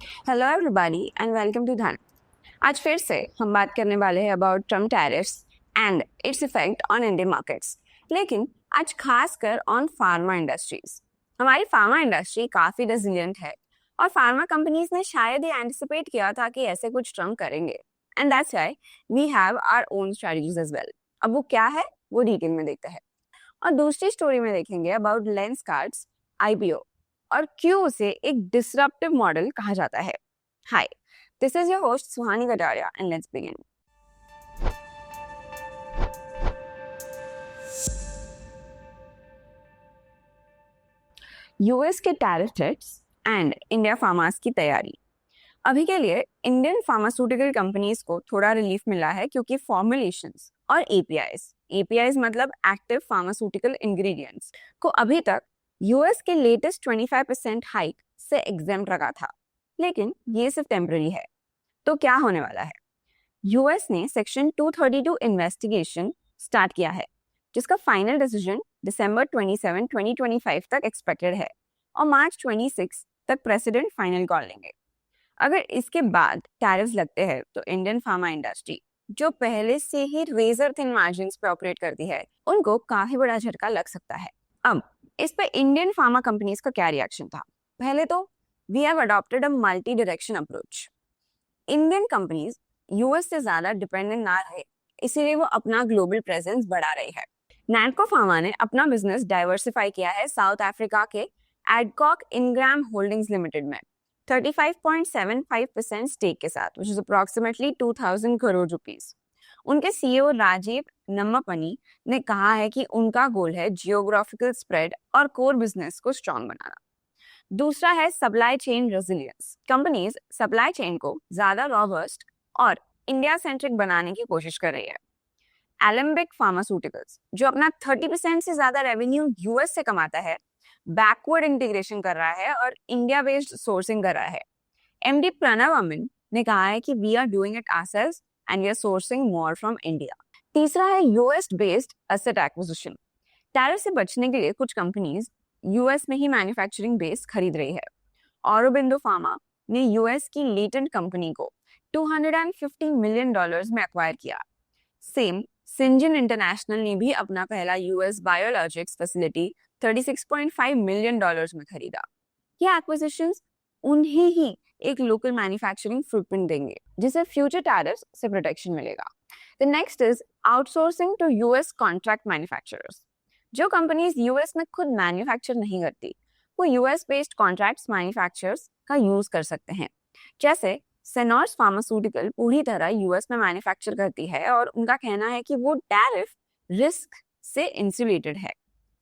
Hello everybody and welcome to Dhan. आज फिर से हम बात करने वाले हैं about Trump tariffs and its effect on Indian markets, लेकिन आज खासकर ऑन फार्मा इंडस्ट्रीज। हमारी फार्मा इंडस्ट्री काफी रेजिलिएंट है और फार्मा कंपनीज ने शायद ही एंटिसिपेट किया था कि ऐसे कुछ ट्रम्प करेंगे, and that's why we have our own strategies as well. अब वो क्या है वो डिटेल में देखते हैं। और दूसरी स्टोरी में देखेंगे अबाउट लेंसकार्ट्स आईपीओ और क्यों उसे एक डिसरप्टिव मॉडल कहा जाता है। Hi, this is your host Suhani Kataria and let's begin. US के tariff threats and India pharmas की तैयारी। अभी के लिए इंडियन फार्मास्यूटिकल कंपनीज को थोड़ा रिलीफ मिला है क्योंकि फॉर्मुलेशंस और एपीआईज मतलब एक्टिव फार्मास्यूटिकल इंग्रेडिएंट्स को अभी तक यूएस के लेटेस्ट 25% हाइक से एग्जेम्प्ट रखा था, लेकिन ये सिर्फ टेम्पररी है। तो क्या होने वाला है? यूएस ने सेक्शन 232 इन्वेस्टिगेशन स्टार्ट किया है, जिसका फाइनल डिसीजन दिसंबर 27, 2025 तक एक्सपेक्टेड है और मार्च 26 तक प्रेसिडेंट फाइनल कॉल लेंगे। अगर इसके बाद टैरिफ्स लगते हैं तो इंडियन फार्मा इंडस्ट्री, जो पहले से ही रेजर थिन मार्जिन्स पे ऑपरेट करती है, उनको काफी बड़ा झटका लग सकता है। अब इस पे इंडियन फार्मा कंपनीज का क्या रिएक्शन था? पहले तो we have adopted a multi direction approach. Indian companies US से ज्यादा डिपेंडेंट ना रहे, इसीलिए वो अपना ग्लोबल प्रेजेंस बढ़ा रही है। नैटको फार्मा ने अपना बिजनेस डाइवर्सिफाई किया है साउथ अफ्रीका के एडकॉक इनग्राम होल्डिंग्स लिमिटेड में 35.75% स्टेक के साथ, which is approximately 2000 crore rupees. उनके सीईओ राजीव नम्मापनी ने कहा है कि उनका गोल है जियोग्राफिकल स्प्रेड और कोर बिजनेस को स्ट्रॉन्ग बनाना। दूसरा है supply chain resilience. Companies supply chain को ज्यादा रॉबस्ट और इंडिया सेंट्रिक बनाने की कोशिश कर रही है। एलेम्बिक फार्मास्यूटिकल्स, जो अपना 30% से ज्यादा रेवेन्यू यूएस से कमाता है, बैकवर्ड इंटीग्रेशन कर रहा है और इंडिया बेस्ड सोर्सिंग कर रहा है। एमडी प्रणव अमिन ने कहा है कि we are doing it ourselves and we are sourcing more from India. तीसरा है US based asset acquisition. Tariff से बचने के लिए कुछ कंपनीज यूएस में ही मैन्युफैक्चरिंग बेस खरीद रही है। ऑरोबिंदो फार्मा ने यूएस की लेटेंट कंपनी को $250 मिलियन में एक्वायर किया। सेम सिंजन इंटरनेशनल ने भी अपना पहला यूएस बायोलॉजिक्स फैसिलिटी $36.5 मिलियन में खरीदा। ये एक्विजिशंस उन्हें ही एक लोकल मैन्युफैक्चरिंग फुटप्रिंट देंगे, जिसे फ्यूचर टैरिफ्स से प्रोटेक्शन मिलेगा। The next is outsourcing to US contract manufacturers. जो कंपनीज यूएस में खुद मैन्युफैक्चर नहीं करती, वो यूएस बेस्ड कॉन्ट्रैक्ट्स मैन्युफैक्चरर्स का यूज कर सकते हैं। जैसे सेनॉर्स फार्मास्यूटिकल पूरी तरह यूएस में मैन्युफैक्चर करती है और उनका कहना है कि वो टैरिफ रिस्क से इंसुलेटेड है,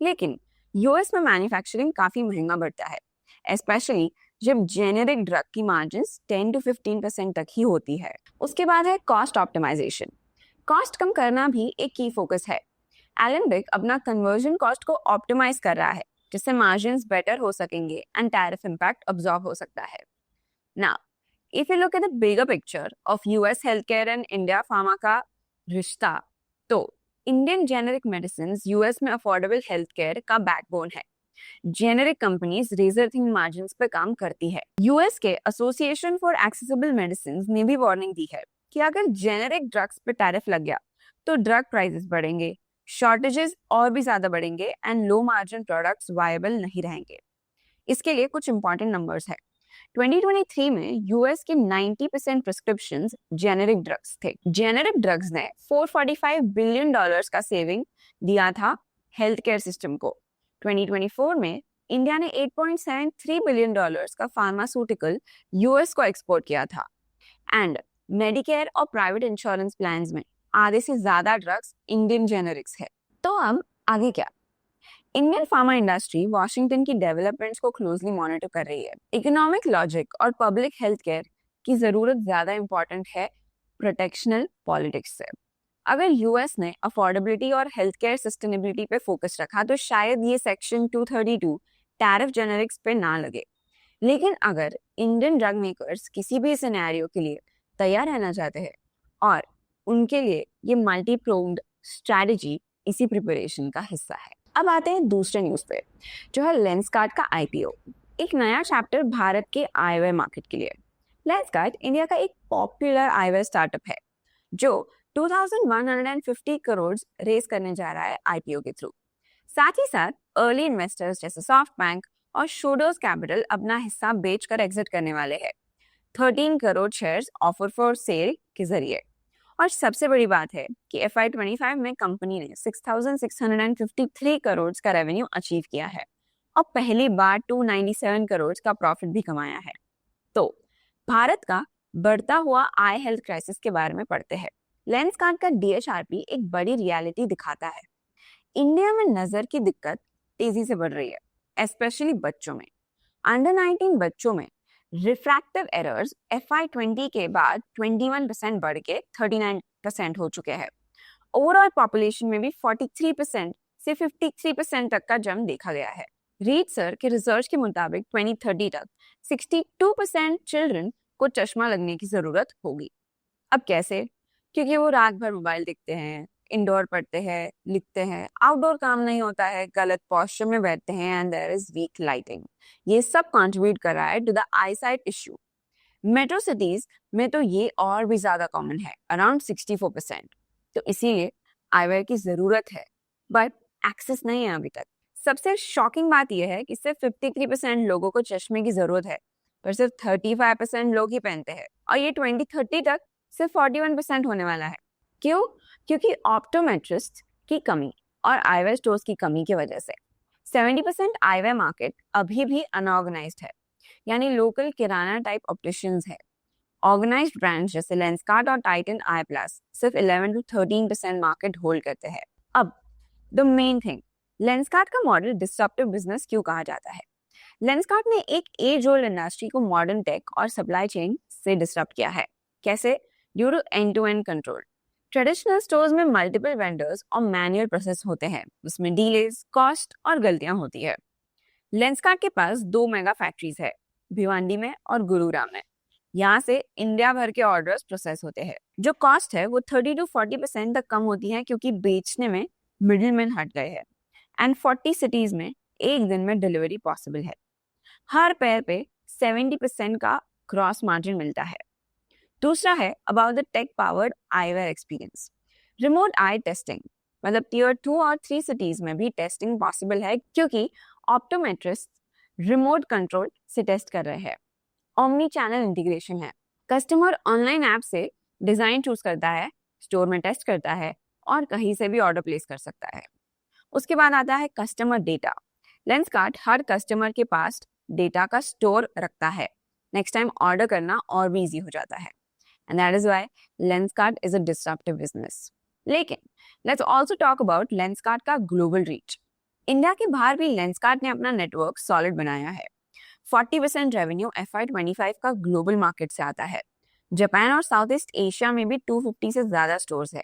लेकिन यूएस में मैन्युफैक्चरिंग काफी महंगा पड़ता है, स्पेशली जब जेनेरिक ड्रग की मार्जिन्स 10 to 15% तक ही होती है। उसके बाद है कॉस्ट ऑप्टिमाइजेशन। कॉस्ट कम करना भी एक की फोकस है। एलेम्बिक अपना कन्वर्जन कॉस्ट को ऑप्टिमाइज कर रहा है, जिससे मार्जिन्स बेटर हो सकेंगे एंड टैरिफ इम्पैक्ट अब्सॉर्ब हो सकता है। Now if you look at the bigger picture of US health care and India pharma का रिश्ता, तो इंडियन जेनेरिक मेडिसिन यूएस में अफोर्डेबल हेल्थ केयर का बैकबोन है। Generic companies razor thin margins पे काम करती है। यूएस के एसोसिएशन फॉर एक्सेसिबल मेडिसिन ने भी वार्निंग दी है कि अगर जेनेरिक ड्रग्स पे टैरिफ लग गया तो ड्रग प्राइसेस बढ़ेंगे, शॉर्टेजेस और भी ज्यादा बढ़ेंगे and low margin products viable नहीं रहेंगे। इसके लिए कुछ इंपॉर्टेंट नंबर्स है। 2023 में यूएस के 90% प्रिस्क्रिप्शंस जेनेरिक ड्रग्स थे। जेनेरिक ड्रग्स ने $445 बिलियन का सेविंग दिया था हेल्थ केयर सिस्टम को। 2024 में इंडिया ने $8.73 बिलियन का फार्मास्यूटिकल यूएस को एक्सपोर्ट किया था एंड मेडिकेयर और प्राइवेट इंश्योरेंस प्लान्स में आधे से ज्यादा ड्रग्स इंडियन जेनेरिक्स है। तो अब आगे क्या? इंडियन फार्मा इंडस्ट्री वॉशिंगटन की डेवलपमेंट्स को क्लोजली मॉनिटर कर रही है। इकोनॉमिक लॉजिक और पब्लिक हेल्थ केयर की जरूरत ज्यादा इंपॉर्टेंट है प्रोटेक्शनल पॉलिटिक्स से। अगर यूएस ने अफोर्डेबिलिटी और हेल्थ केयर सस्टेनेबिलिटी पे फोकस रखा तो शायद ये सेक्शन 232 टैरिफ जेनेरिक्स पे ना लगे। लेकिन अगर इंडियन ड्रग मेकर्स किसी भी सिनेरियो के लिए तैयार रहना चाहते हैं और उनके लिए ये मल्टी प्रोंग्ड स्ट्रैटेजी इसी प्रिपरेशन का हिस्सा है। अब आते हैं दूसरे न्यूज पे, जो है लेंसकार्ट का आईपीओ। एक नया चैप्टर भारत के आईओए मार्केट के लिए। लेंसकार्ट इंडिया का एक पॉपुलर आईवेयर स्टार्टअप है जो 2150 करोड़ रेस करने जा रहा है आईपीओ के थ्रू। साथ ही साथ अर्ली इन्वेस्टर्स जैसे सॉफ्ट बैंक और शोडोज कैपिटल अपना हिस्सा बेचकर एग्जिट करने वाले हैं 13 crore shares offer for sale के जरिए। और सबसे बड़ी बात है कि FY25 में कंपनी ने 6,653 करोड़ का रेवेन्यू अचीव किया है और पहली बार 297 करोड़ का प्रॉफिट भी कमाया है। तो भारत का बढ़ता हुआ आई हेल्थ क्राइसिस के बारे में पढ़ते हैं। लेंसकार्ट का DHRP एक बड़ी रियलिटी दिखाता है। इंडिया में नजर की दिक्कत तेजी से बढ़ रही है, स्पेशली बच्चों में। अंडर 19 बच्चों में रिफ्रैक्टिव एरर्स FY20 के बाद 21% बढ़ के 39% हो चुके हैं। ओवरऑल पॉपुलेशन में भी 43% से 53% तक का जंप देखा गया है। रीड सर के रिसर्च के मुताबिक 2030 तक 62% चिल्ड्रन को चश्मा लगने की जरूरत होगी। अब कैसे? क्योंकि वो रात भर मोबाइल देखते हैं, इंडोर पढ़ते हैं, लिखते हैं, आउटडोर काम नहीं होता है, गलत पोस्चर में बैठते हैं and there is weak lighting. ये सब कंट्रीब्यूट कर रहा है to the eye sight issue. Metro cities में तो ये और भी ज्यादा कॉमन है, अराउंड 64%। तो इसीलिए आईवेयर की जरूरत है बट एक्सेस नहीं है अभी तक। सबसे शॉकिंग बात यह है कि सिर्फ 53% लोगों को चश्मे की जरूरत है पर सिर्फ 35% लोग ही पहनते हैं और ये 2030 तक सिर्फ 41% होने वाला है। क्यों? क्योंकि ऑप्टोमेट्रिस्ट की कमी और आईवेयर स्टोर्स की कमी की वजह से 70% आईवेयर मार्केट अभी भी अनऑर्गेनाइज्ड है, यानी लोकल किराना टाइप ऑप्टिशियंस है। ऑर्गेनाइज्ड ब्रांड्स जैसे लेंसकार्ट और टाइटन आई प्लस सिर्फ 11 to 13% मार्केट होल्ड करते हैं। अब द मेन थिंग, लेंसकार्ट का मॉडल डिस्ट्रप्टिव बिजनेस क्यों कहा जाता है? लेंसकार्ट ने एक एज ओल्ड इंडस्ट्री को मॉडर्न टेक और सप्लाई चेन से डिस्टर्ब किया है। कैसे? Due to end to end control. Traditional stores में मल्टीपल वेंडर्स और मैनुअल प्रोसेस होते हैं, उसमें डीलेज, कॉस्ट और गलतियां होती है। लेंसकार्ट के पास 2 मेगा फैक्ट्रीज है, भिवांडी में और गुरुग्राम में। यहाँ से इंडिया भर के ऑर्डर्स प्रोसेस होते हैं। जो कॉस्ट है वो 30 to 40% तक कम होती है क्योंकि बेचने में मिडिलमैन हट गए हैं। एंड 40 सिटीज में एक दिन में डिलीवरी पॉसिबल है। हर पेयर पे 70% का क्रॉस मार्जिन मिलता है। दूसरा है about the tech powered eyewear experience. Remote eye testing, मतलब Tier 2 और 3 सिटीज में भी टेस्टिंग पॉसिबल है क्योंकि ऑप्टोमेट्रिस्ट रिमोट कंट्रोल से टेस्ट कर रहे हैं। ओमनी चैनल इंटीग्रेशन है, कस्टमर ऑनलाइन ऐप से डिजाइन चूज करता है, स्टोर में टेस्ट करता है और कहीं से भी ऑर्डर प्लेस कर सकता है। उसके बाद आता है कस्टमर डेटा। लेंसकार्ट हर कस्टमर के पास डेटा का स्टोर रखता है, नेक्स्ट टाइम ऑर्डर करना और भी इजी हो जाता है। And that is why Lenskart is a disruptive business. लेकिन let's also talk about Lenskart का global reach. इंडिया के बाहर भी Lenskart ने अपना नेटवर्क सॉलिड बनाया है। 40% रेवेन्यू FY25 का ग्लोबल मार्केट से आता है। जापान और साउथ ईस्ट एशिया में भी 250 से ज्यादा स्टोर्स है।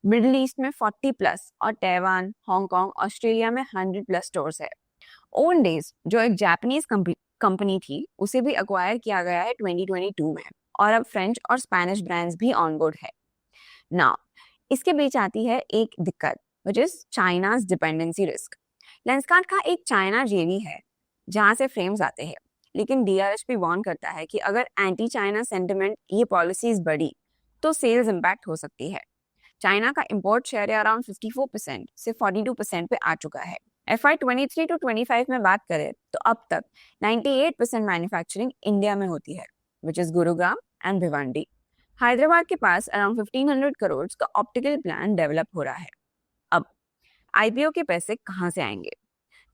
मिडिल ईस्ट में 40 प्लस और ताइवान, हांगकांग, ऑस्ट्रेलिया में 100 प्लस स्टोर्स है। ओन डेज जो एक जापानीज कंपनी थी उसे भी अक्वायर किया गया है 2022 में और अब फ्रेंच और स्पेनिश ब्रांड्स भी ऑनबोर्ड है। नाउ इसके बीच आती है एक दिक्कत which is China's dependency risk. Lenskart का एक चाइना जेवी है जहां से फ्रेम्स आते हैं, लेकिन DRHP वार्न करता है कि अगर एंटी चाइना सेंटिमेंट ये पॉलिसीज बढ़ी तो सेल्स इंपैक्ट हो सकती है। चाइना का इंपोर्ट शेयर अराउंड 54% से 42% पे आ चुका है। FY23 to 25 में बात करें तो अब तक 98% मैन्युफैक्चरिंग इंडिया में होती है, which is Gurugram and Bhiwandi. Hyderabad के पास अराउंड 1500 करोड़ का ऑप्टिकल प्लान डेवलप हो रहा है। अब IPO के पैसे कहाँ से आएंगे?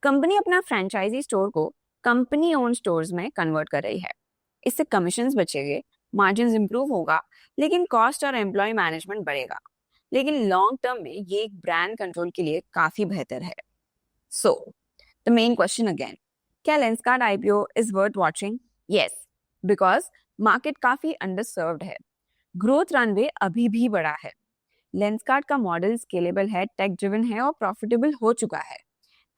कंपनी अपना फ्रेंचाइजी स्टोर को कंपनी ओन स्टोर्स में कन्वर्ट कर रही है। इससे कमीशंस बचेंगे, मार्जिन इंप्रूव होगा, लेकिन कॉस्ट और एम्प्लॉय मैनेजमेंट बढ़ेगा। लेकिन लॉन्ग टर्म में ये एक ब्रांड कंट्रोल के लिए काफी बेहतर है। So the main question again, क्या Lenskart IPO is worth watching? Yes, because market काफी अंडरसर्व्ड है, ग्रोथ रनवे अभी भी बड़ा है, लेंसकार्ट का मॉडल स्केलेबल है, टेक ड्रिवन है और प्रॉफिटेबल हो चुका है,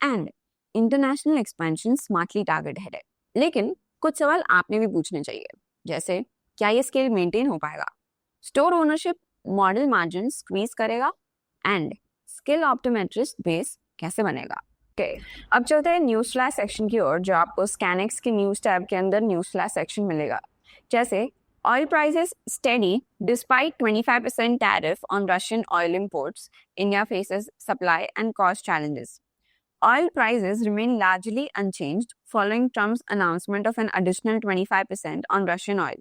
and international expansion smartly targeted है। लेकिन कुछ सवाल आपने भी पूछने चाहिए, जैसे क्या ये स्केल मेंटेन हो पाएगा, store ownership model margin squeeze करेगा, एंड स्किल ऑप्टोमेट्रिस्ट बेस कैसे बनेगा। अब चलते हैं न्यूज फ्लैश सेक्शन की ओर, जो आपको स्कैनिक्स के न्यूज टैब के अंदर न्यूज फ्लैश सेक्शन मिलेगा। जैसे Oil prices steady despite 25% tariff on Russian oil imports. India faces supply and cost challenges. Oil prices remain largely unchanged following Trump's announcement of an additional 25% on Russian oil.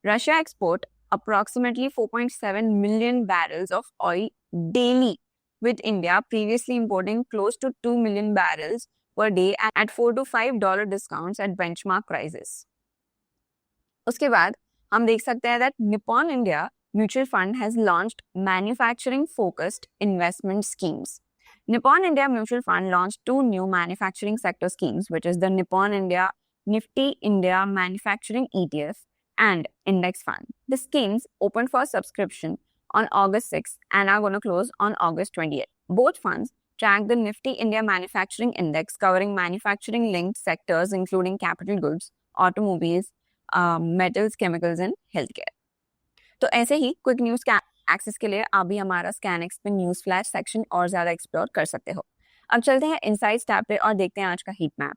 Russia export approximately 4.7 million barrels of oil daily, with India previously importing close to 2 million barrels per day at $4 to $5 discounts at benchmark prices. उसके बाद हम देख सकते हैं that Nippon India Mutual Fund has launched manufacturing focused investment schemes. Nippon India Mutual Fund launched two new manufacturing sector schemes, which is the Nippon India Nifty India Manufacturing ETF and Index Fund. The schemes opened for subscription on August 6th and are going to close on August 28th. Both funds track the Nifty India Manufacturing Index, covering manufacturing linked sectors including capital goods, automobiles, metals, chemicals and health care. तो ऐसे ही quick news के access के लिए आप भी हमारा स्कैनएक्स पे news flash section और ज्यादा एक्सप्लोर कर सकते हो. अब चलते हैं इनसाइट्स टैब पे और देखते हैं आज का हीट मैप.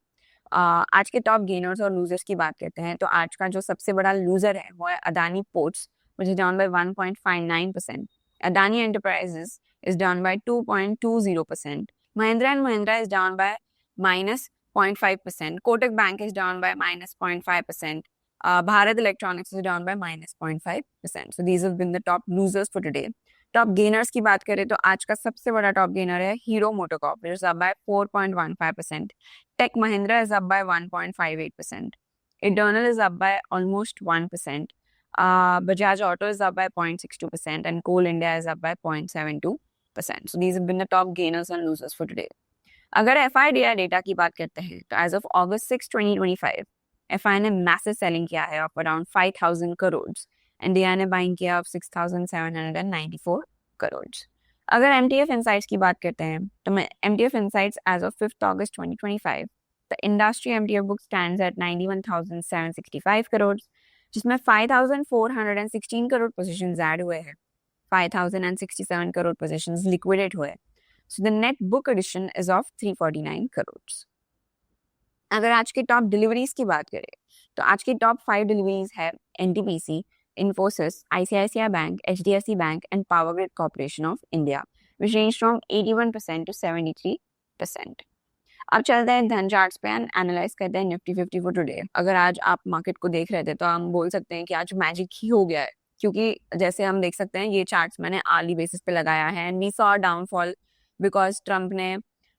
आज के टॉप गेनर्स और लूजर्स की बात करते हैं. तो आज का जो सबसे बड़ा लूजर है वो है Adani ports, which is down by 1.59%. Adani enterprises is down by 2.20%. Mahindra and Mahindra is down by -0.5%. Kotak bank is down by -0.5%. Bharat Electronics is down by -0.5%. So these have been the top losers for today. Top gainers की बात करें तो आज का सबसे बड़ा top gainer है Hero MotoCorp, which is up by 4.15%. Tech Mahindra is up by 1.58%. Eternal is up by almost 1%. Bajaj Auto is up by 0.62% and Coal India is up by 0.72%. So these have been the top gainers and losers for today. अगर FIDI data की बात करते हैं तो as of August 6, 2025, FI ने massive selling किया है of around 5,000 crore and DI ने बाइंग किया ऑफ 6,794 करोड़. अगर MTF इनसाइट्स की बात करते हैं तो MTF insights as of 5th August 2025, the industry MTF book stands eight 91,765 crore, जिसमें 5,416 करोड़ पोजीशंस ऐड हुए हैं, 5,067 करोड़ पोजीशंस लिक्विडेट हुए. So the net book addition is of 349 crore. अगर आज की टॉप डिलीवरीज की बात करें तो आज की टॉप 5 डिलीवरीज है NTPC, Infosys, ICICI Bank, HDFC Bank and Power Grid Corporation of India, which range from 81% to 73%. अब चलते हैं धन चार्ट्स पे एंड एनालाइज करते हैं निफ्टी 50 फॉर टुडे. अगर आज आप मार्केट को देख रहे थे तो हम बोल सकते हैं कि आज मैजिक ही हो गया है, क्योंकि जैसे हम देख सकते हैं ये चार्ट्स मैंने आर्ली बेसिस पे लगाया है and we saw downfall because Trump ने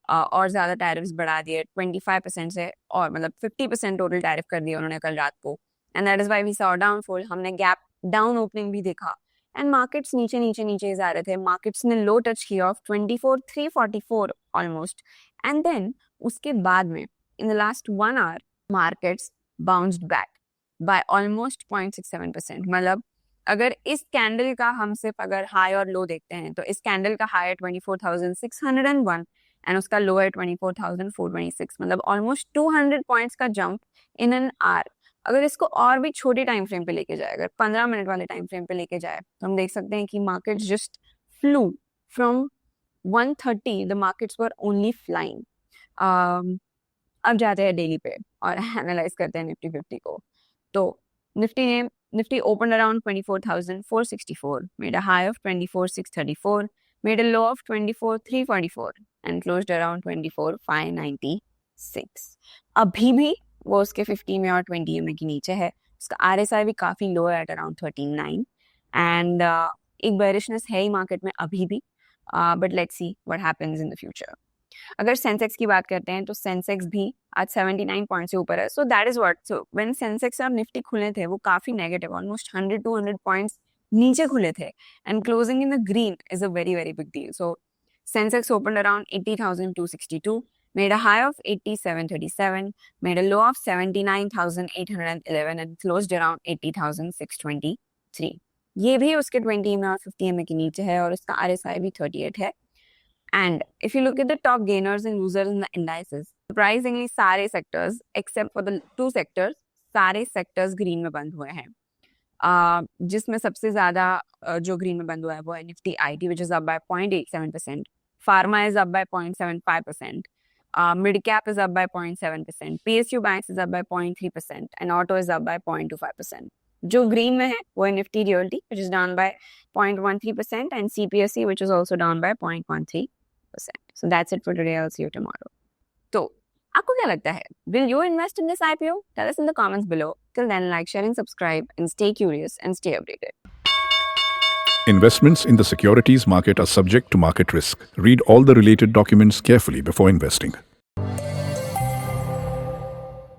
और ज्यादा टैरिफ्स बढ़ा दिए 25% से, और मतलब 50% टोटल टैरिफ कर दिया उन्होंने कल रात को, and that is why we saw downfall. हमने गैप डाउन ओपनिंग भी देखा एंड मार्केट्स नीचे नीचे नीचे जा रहे थे. मार्केट्स ने लो टच किया ऑफ 24,344 ऑलमोस्ट, एंड देन उसके बाद में in the last 1 hour markets bounced back by almost 0.67%. मतलब अगर इस कैंडल का हम सिर्फ अगर हाई और लो देखते हैं तो इस कैंडल का हाई है 24,601 एंड उसका लो है 24,426. मतलब ऑलमोस्ट 200 पॉइंट्स का जंप इन एन आवर. अगर इसको और भी छोटे टाइम फ्रेम पे लेके जाए, अगर 15 मिनट वाले टाइम फ्रेम पे लेके जाए तो हम देख सकते हैं कि market just flu from 130, the markets were only flying. अब जाते हैं डेली पे और एनालाइज करते हैं निफ्टी 50 को. तो Nifty opened around 24,464, made a high of 24,634, made a low of 24,344 and closed around 24,596. अभी भी वो उसके 50 में और 20 में के नीचे है. उसका RSI भी काफी लो है एट अराउंड 39 एंड एक बेरिशनेस है ही मार्केट में अभी भी, but let's see what happens in the future. अगर सेंसेक्स की बात करते हैं तो सेंसेक्स भी आज 79 पॉइंट से ऊपर है. So that is what, so when Sensex और निफ्टी खुले थे वो काफी नेगेटिव, ऑलमोस्ट 100-200 पॉइंट्स नीचे खुले थे and closing in the green is a very very big deal. So Sensex opened around 80,262, made a high of 8737, made a low of 79,811 and closed around 80,623. ये भी उसके 20 में और 50 में के नीचे है और उसका RSI भी 38 है. And if you look at the top gainers and losers in the indices, surprisingly सारे sectors except for the 2 sectors, सारे sectors green में बंद हुए हैं. जिसमें सबसे ज्यादा जो green में बंद हुआ है वो है Nifty IT, which is up by 0.87%. Pharma is up by 0.75%. Mid cap is up by 0.7%. PSU Banks is up by 0.3% and Auto is up by 0.25%. जो ग्रीन में है वो है Nifty realty which is down by 0.13% and CPSE which is also down by 0.13%. So that's it for today. I'll see you tomorrow. तो आपको क्या लगता है? Will you invest in this IPO? Tell us in the comments below. Till then, like, share and subscribe and stay curious and stay updated. Investments in the securities market are subject to market risk. Read all the related documents carefully before investing.